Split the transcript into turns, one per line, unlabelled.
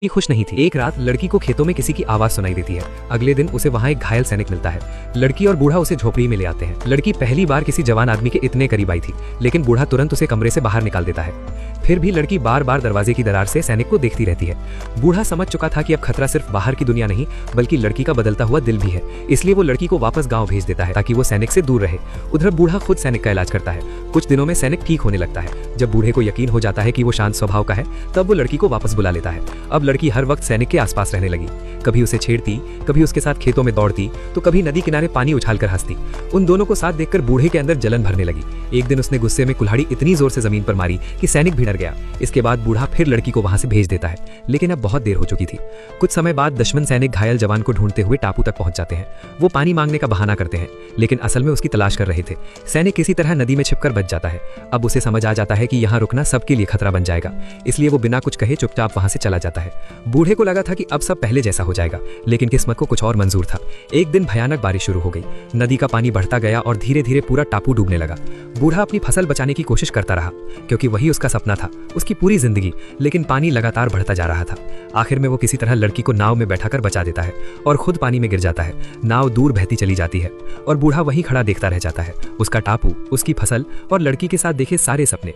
ये खुश नहीं थी। एक रात लड़की को खेतों में किसी की आवाज सुनाई देती है। अगले दिन उसे वहां एक घायल सैनिक मिलता है। लड़की और बूढ़ा उसे झोपड़ी में ले आते हैं। लड़की पहली बार किसी जवान आदमी के इतने करीब आई थी, लेकिन बूढ़ा तुरंत उसे कमरे से बाहर निकाल देता है। फिर भी लड़की बार बार दरवाजे की दरार से सैनिक को देखती रहती है। बूढ़ा समझ चुका था कि अब खतरा सिर्फ बाहर की दुनिया नहीं, बल्कि लड़की का बदलता हुआ दिल भी है। इसलिए वो लड़की को वापस गाँव भेज देता है ताकि वो सैनिक से दूर रहे। उधर बूढ़ा खुद सैनिक का इलाज करता है। कुछ दिनों में सैनिक ठीक होने लगता है। जब बूढ़े को यकीन हो जाता है कि वो शांत स्वभाव का है, तब वो लड़की को वापस बुला लेता है। अब लड़की हर वक्त सैनिक के आसपास रहने लगी। कभी उसे छेड़ती, कभी उसके साथ खेतों में दौड़ती, तो कभी नदी किनारे पानी उछालकर हंसती। उन दोनों को साथ देखकर बूढ़े के अंदर जलन भरने लगी। एक दिन उसने गुस्से में कुल्हाड़ी इतनी जोर से जमीन पर मारी कि सैनिक भी डर गया। इसके बाद बूढ़ा फिर लड़की को वहां से भेज देता है, लेकिन अब बहुत देर हो चुकी थी। कुछ समय बाद दुश्मन सैनिक घायल जवान को ढूंढते हुए टापू तक पहुंच जाते हैं। वो पानी मांगने का बहाना करते हैं, लेकिन असल में उसकी तलाश कर रहे थे। सैनिक किसी तरह नदी में छिपकर बच जाता है। अब उसे समझ आ जाता है कि यहाँ रुकना सबके लिए खतरा बन जाएगा, इसलिए वो बिना कुछ कहे चुपचाप वहां से चला जाता है। बूढ़े को लगा था कि अब सब पहले जैसा हो जाएगा, लेकिन किस्मत को कुछ और मंजूर था। एक दिन भयानक बारिश शुरू हो गई। नदी का पानी बढ़ता गया और धीरे धीरे पूरा टापू डूबने लगा। बूढ़ा अपनी फसल बचाने की कोशिश करता रहा, क्योंकि वही उसका सपना था, उसकी पूरी जिंदगी। लेकिन पानी लगातार बढ़ता जा रहा था। आखिर में वो किसी तरह लड़की को नाव में बैठाकर बचा देता है और खुद पानी में गिर जाता है। नाव दूर बहती चली जाती है और बूढ़ा वहीं खड़ा देखता रह जाता है। उसका टापू, उसकी फसल और लड़की के साथ देखे सारे सपने।